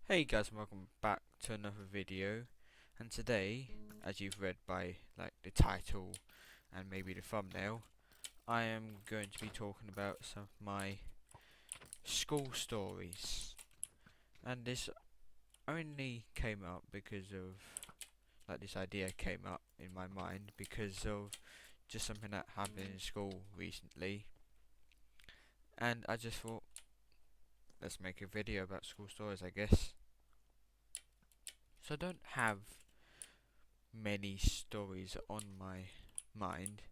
Hey guys, and welcome back to another video. And today, as you've read by the title and maybe the thumbnail, I am going to be talking about some of my school stories. And this only came up because of this idea came up in my mind because of just something that happened in school recently. And I just thought, let's make a video about school stories, I guess. So I don't have many stories on my mind,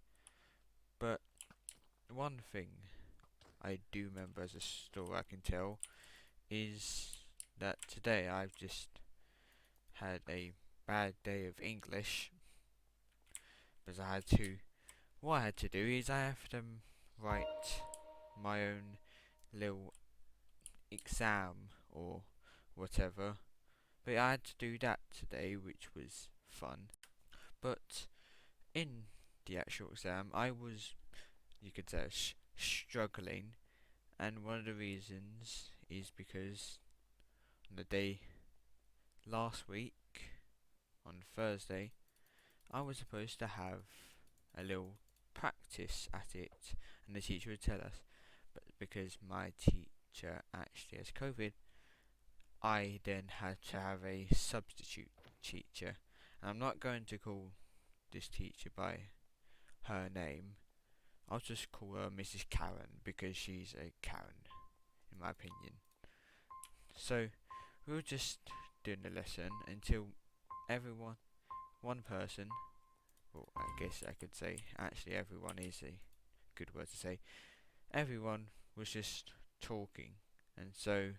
but one thing I do remember as a story I can tell is that today I've just had a bad day of English because what I had to do is I have to write my own little exam or whatever, but I had to do that today, which was fun. But in the actual exam I was, you could say, struggling, and one of the reasons is because on the day last week, on Thursday, I was supposed to have a little practice at it, and the teacher would tell us, but because my teacher actually has COVID, I then had to have a substitute teacher. And I'm not going to call this teacher by her name, I'll just call her Mrs. Karen because she's a Karen, in my opinion. So we were just doing the lesson until everyone, one person, well, I guess I could say actually everyone is a good word to say, everyone was just talking, and so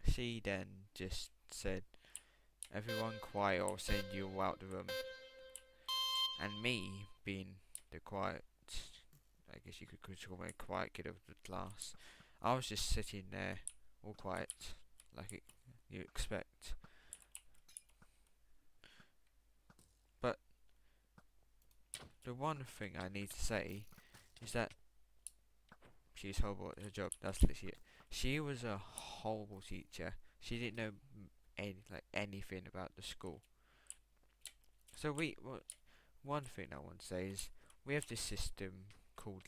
she then just said, everyone quiet or send you all out the room. And me, being the quiet, I guess you could call me a quiet kid of the class, I was just sitting there all quiet, you expect. But the one thing I need to say is that she's horrible at her job. That's literally it. She was a horrible teacher. She didn't know anything about the school. So one thing I want to say is we have this system called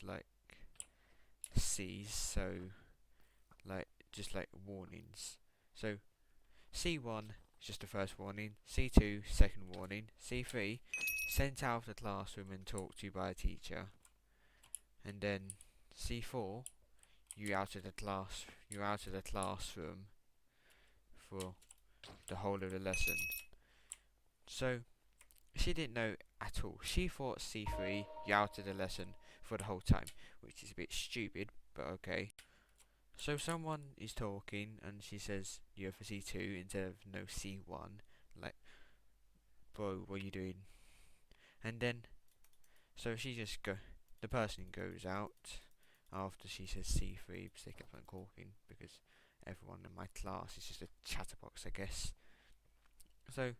C's. So just like warnings. So C1 is just the first warning. C2 second warning. C3 sent out of the classroom and talked to by a teacher. And then C4, you're out of the classroom for the whole of the lesson. So she didn't know at all. She thought C3, you're out of the lesson for the whole time, which is a bit stupid, but okay. So someone is talking and she says you're for C2 instead of no C1. Like, bro, what are you doing? And then, so the person goes out after she says C3 because they kept on talking because everyone in my class is just a chatterbox, I guess. So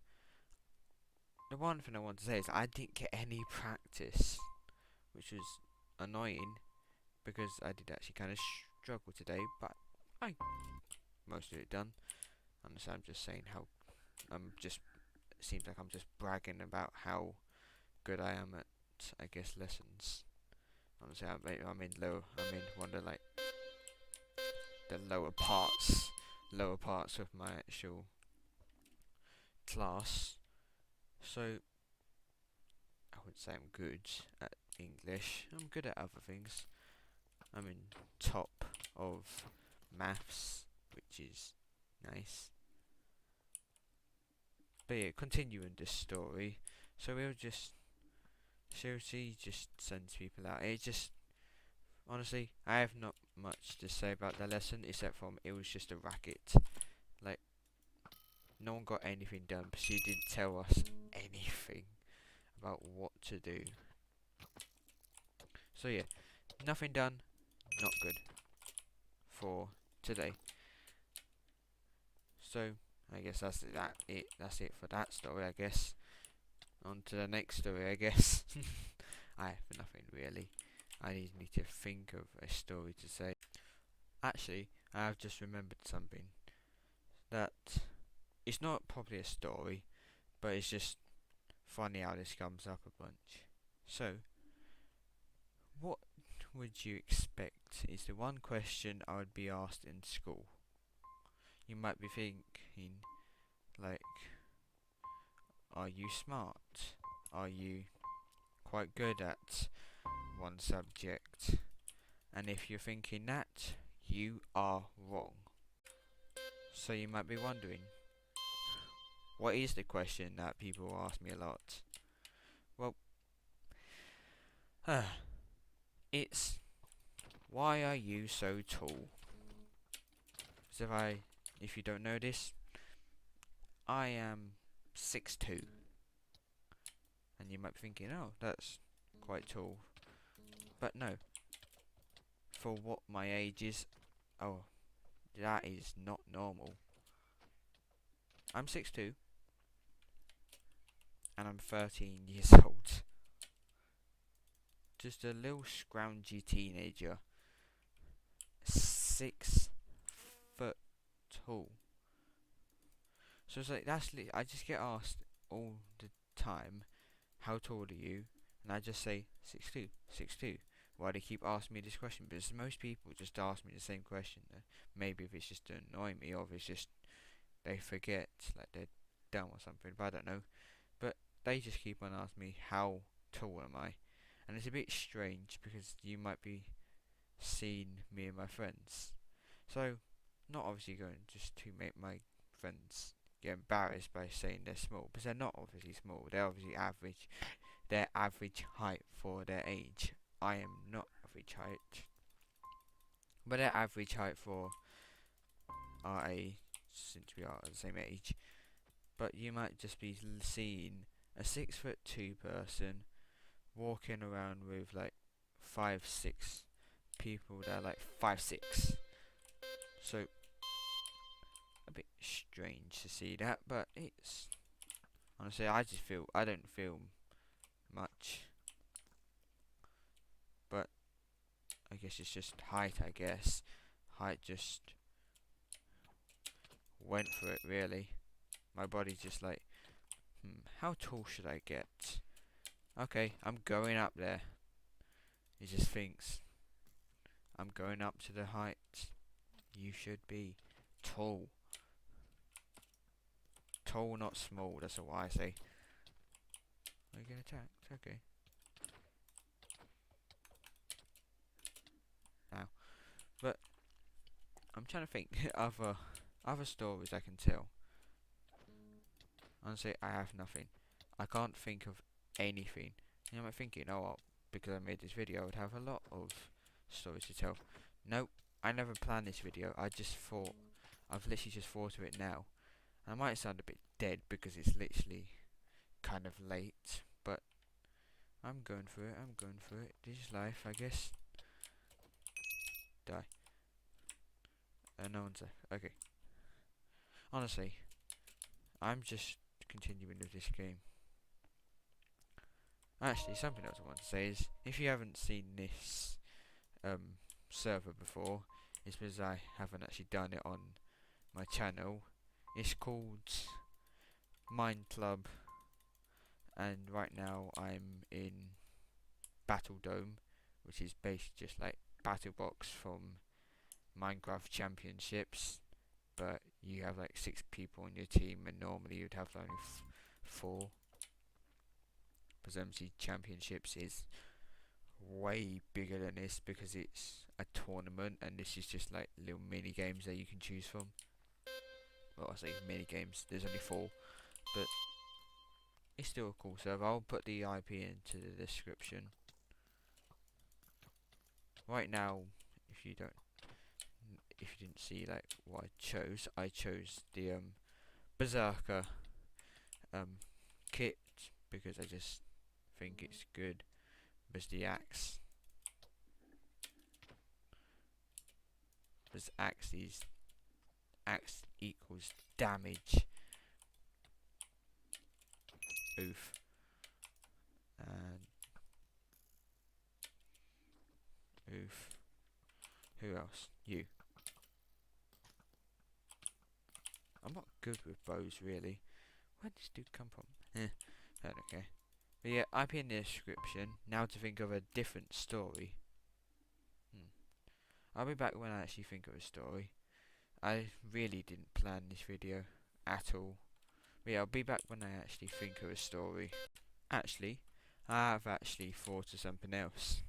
the one thing I want to say is I didn't get any practice, which was annoying because I did actually kind of struggle today, but I most of it done. Honestly, I'm just saying how it seems like I'm just bragging about how good I am at, I guess, lessons. Honestly, I'm in one of the lower parts of my actual class. So I wouldn't say I'm good at English. I'm good at other things. I'm in top of maths, which is nice. But yeah, continuing this story. So she just sends people out. It just, honestly, I have not much to say about the lesson except from it was just a racket. Like, no one got anything done, but she didn't tell us anything about what to do. So yeah, nothing done, not good for today. So I guess that's it for that story, I guess. On to the next story, I guess. I have nothing really. I need to think of a story to say. Actually, I have just remembered something. that it's not probably a story, but it's just funny how this comes up a bunch. So, what would you expect is the one question I would be asked in school. You might be thinking, like, are you smart? Are you quite good at one subject? And if you're thinking that, you are wrong. So you might be wondering, what is the question that people ask me a lot? Well, it's, why are you so tall? So if you don't know this, I am 6'2", and you might be thinking, oh, that's quite tall. But no, for what my age is, oh, that is not normal. I'm 6'2", and I'm 13 years old. Just a little scroungy teenager, 6 foot tall. So it's like, I just get asked all the time, how tall are you? And I just say 6'2", 6'2". Why they keep asking me this question? Because most people just ask me the same question. Maybe if it's just to annoy me, or if it's just they forget, like they're dumb or something. But I don't know. But they just keep on asking me, how tall am I? And it's a bit strange because you might be seeing me and my friends. So, not obviously going just to make my friends get embarrassed by saying they're small, because they're not obviously small. They're obviously average. They're average height for their age. I am not average height, but they're average height for our age, since we are the same age. But you might just be seeing a 6'2" person walking around with like 5'6" people that are like 5'6". So a bit strange to see that, but it's honestly I don't feel much. But I guess it's just height, I guess. Height just went for it, really. My body's just like, how tall should I get? Okay, I'm going up there. He just thinks, I'm going up to the height you should be. Tall. Tall, not small, that's what I say. Are you getting attacked? Okay. Now, but I'm trying to think other stories I can tell. Honestly, I have nothing. I can't think of anything. And you might think, you know what, because I made this video, I would have a lot of stories to tell. Nope, I never planned this video. I've literally just thought of it now. I might sound a bit dead because it's literally kind of late, but I'm going for it. This is life, I guess. Die. No one's there. Okay. Honestly, I'm just continuing with this game. Actually, something else I want to say is, if you haven't seen this server before, it's because I haven't actually done it on my channel. It's called Mine Club, and right now I'm in Battle Dome, which is basically just like Battle Box from Minecraft Championships, but you have like 6 people on your team, and normally you'd have only 4. Because MC Championships is way bigger than this because it's a tournament, and this is just like little mini games that you can choose from. Well, I say mini games, there's only 4, but it's still a cool server. I'll put the IP into the description. Right now, if you didn't see like what I chose the Berserker kit because I just think it's good. There's the axe. There's axes. Axe equals damage. Oof. And oof. Who else? You. I'm not good with bows really. Where did this dude come from? I don't care. But yeah, IP in the description. Now to think of a different story. I'll be back when I actually think of a story. I really didn't plan this video at all. But yeah, I'll be back when I actually think of a story. Actually, I have actually thought of something else.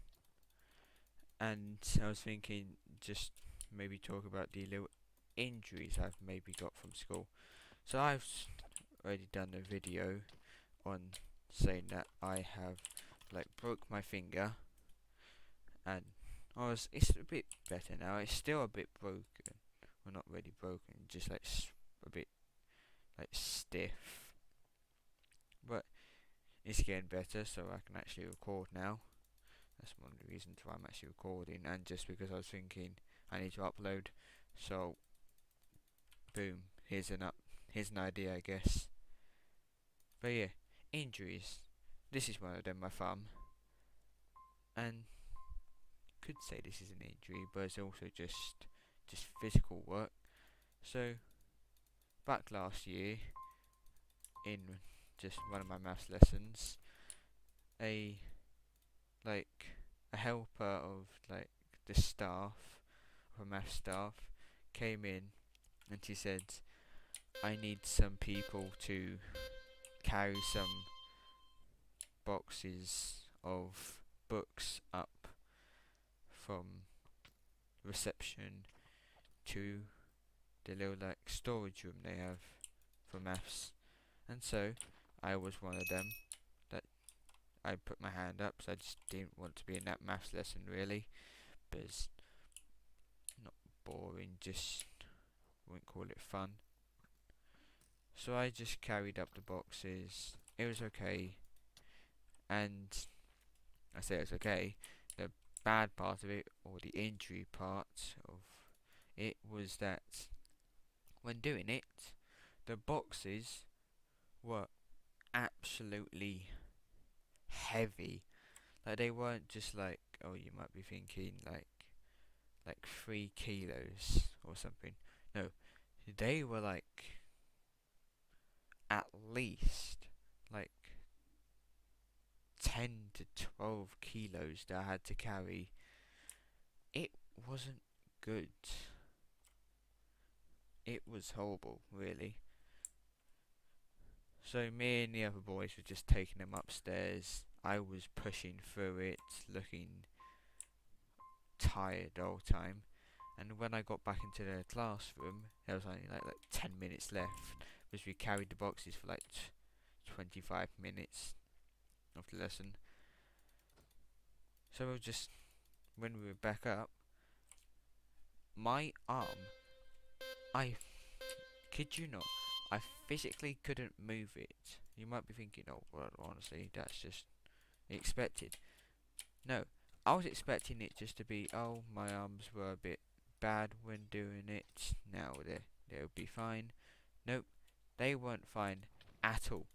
And I was thinking just maybe talk about the little injuries I've maybe got from school. So I've already done a video on saying that I have like broke my finger, and it's a bit better now. It's still a bit broken. Well, not really broken, just like a bit like stiff. But it's getting better, so I can actually record now. That's one of the reasons why I'm actually recording, and just because I was thinking I need to upload. So, boom, here's an idea, I guess. But yeah, injuries. This is one of them, my thumb, and could say this is an injury, but it's also just physical work. So, back last year, in just one of my maths lessons, a helper of like the staff, of a math staff, came in and she said, I need some people to carry some boxes of books up from reception to the little like storage room they have for maths. And so I was one of them that I put my hand up, so I just didn't want to be in that maths lesson really, but it's not boring, just wouldn't call it fun. So I just carried up the boxes. It was okay, and I say it's okay. The bad part of it, or the injury part of it, was that when doing it, the boxes were absolutely heavy. Like they weren't just like, oh, you might be thinking like 3 kilos or something. No, they were like at least like 10 to 12 kilos that I had to carry. It wasn't good. It was horrible, really. So me and the other boys were just taking them upstairs. I was pushing through it, looking tired the whole time. And when I got back into the classroom, there was only like 10 minutes left, because we carried the boxes for like 25 minutes of the lesson. So when we were back up, my arm, I kid you not, I physically couldn't move it. You might be thinking, oh, well, honestly, that's just expected. No, I was expecting it just to be, oh, my arms were a bit bad when doing it. Now they'll be fine. Nope, they weren't fine at all.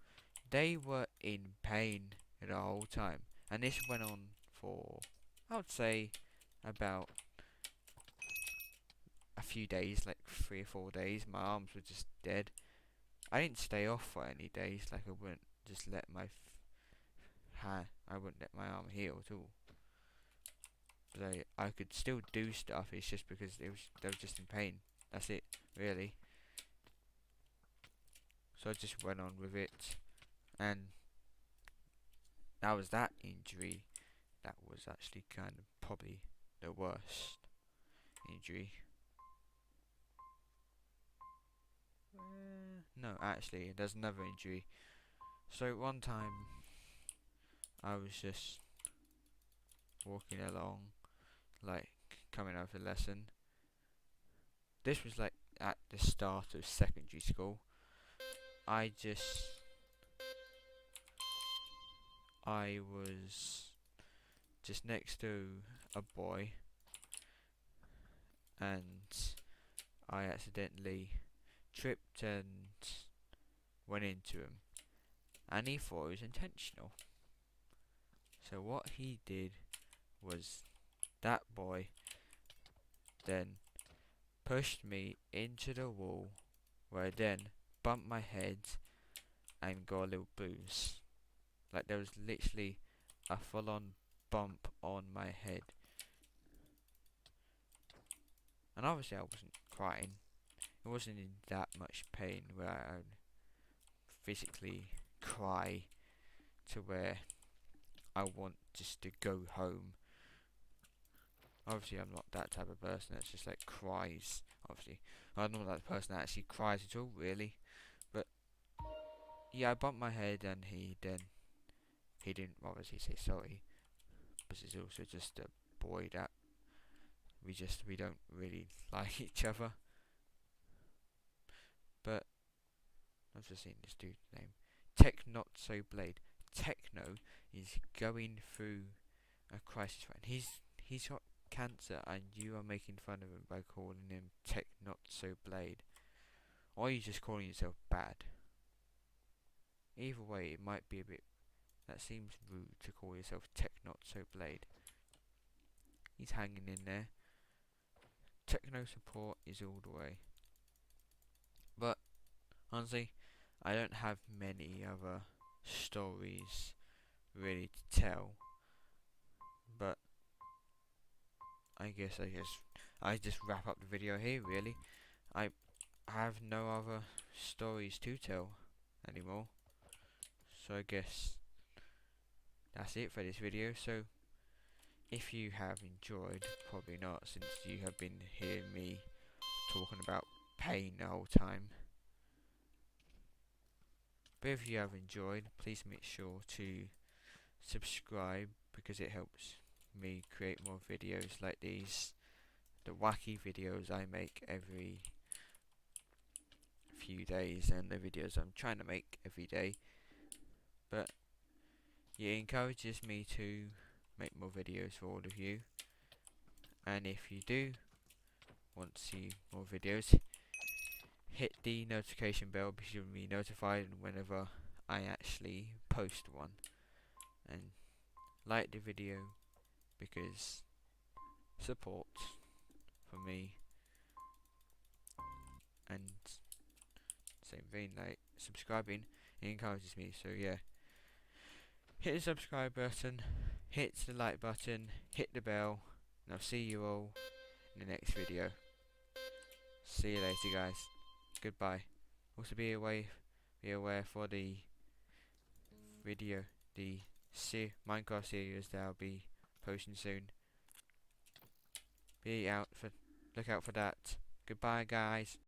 They were in pain the whole time, and this went on for, I would say, about a few days, like 3 or 4 days. My arms were just dead. I didn't stay off for any days, like I wouldn't just let I wouldn't let my arm heal at all. But I could still do stuff. It's just because they were just in pain. That's it, really. So I just went on with it, and that was that injury. That was actually kind of probably the worst injury. No, actually, there's another injury. So one time, I was just walking along, like coming out of a lesson. This was like at the start of secondary school. I was just next to a boy, and I accidentally tripped and went into him, and he thought it was intentional. So what he did was, that boy then pushed me into the wall where I then bumped my head and got a little bruise. Like there was literally a full-on bump on my head. And obviously I wasn't crying. It wasn't in that much pain where I would physically cry to where I want just to go home. Obviously I'm not that type of person that's just like cries. Obviously I'm not that person that actually cries at all, really. But yeah, I bumped my head and he didn't obviously say sorry, because he's also just a boy that we don't really like each other. But I've just seen this dude's name, Technotso Blade. Techno is going through a crisis right, and he's got cancer, and you are making fun of him by calling him Technotso Blade, or are you just calling yourself bad? Either way, it might be a bit. That seems rude to call yourself Technotso Blade. He's hanging in there. Techno support is all the way. But honestly, I don't have many other stories really to tell. But I just wrap up the video here, really. I have no other stories to tell anymore. So I guess that's it for this video. So if you have enjoyed, probably not, since you have been hearing me talking about pain the whole time. But if you have enjoyed, please make sure to subscribe, because it helps me create more videos like these. The wacky videos I make every few days, and the videos I'm trying to make every day. But yeah, it encourages me to make more videos for all of you. And if you do want to see more videos, hit the notification bell because you'll be notified whenever I actually post one. And like the video, because support for me, and same thing, like subscribing, it encourages me. So yeah, hit the subscribe button, hit the like button, hit the bell, and I'll see you all in the next video. See you later, guys. Goodbye. Also be aware for the video, the Minecraft series that I'll be posting soon. Look out for that. Goodbye, guys.